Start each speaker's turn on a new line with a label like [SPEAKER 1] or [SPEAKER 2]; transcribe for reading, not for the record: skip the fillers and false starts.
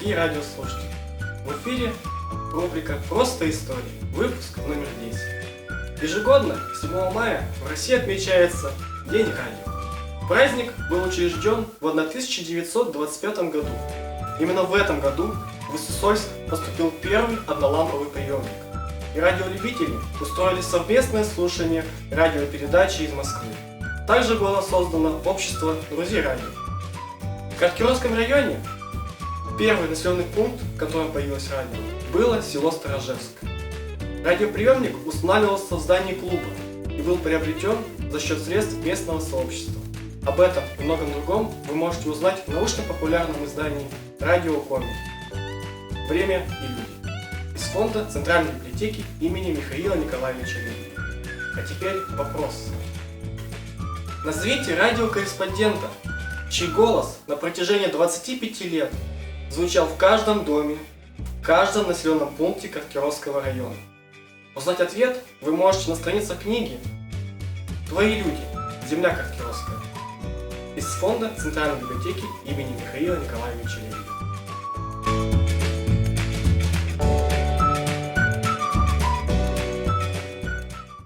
[SPEAKER 1] дорогие радиослушатели! В эфире рубрика «Просто истории», выпуск номер 10. Ежегодно, 7 мая, в России отмечается День радио. Праздник был учрежден в 1925 году. Именно в этом году в Иссысольск поступил первый одноламповый приемник. И радиолюбители устроили совместное слушание радиопередачи из Москвы. Также было создано общество «Друзей радио». В Каркировском районе первый населенный пункт, в котором появилось радио, было село Сторожевск. Радиоприемник устанавливался в здании клуба и был приобретен за счет средств местного сообщества. Об этом и многом другом вы можете узнать в научно-популярном издании «Радио Коми. Время и люди» из фонда Центральной библиотеки имени Михаила Николаевича Ленина. А теперь вопрос. Назовите радиокорреспондента, чей голос на протяжении 25 лет звучал в каждом доме, в каждом населенном пункте Каркировского района. Узнать ответ вы можете на страницах книги «Твои люди. Земля Каркировская» из фонда Центральной библиотеки имени Михаила Николаевича Ленина.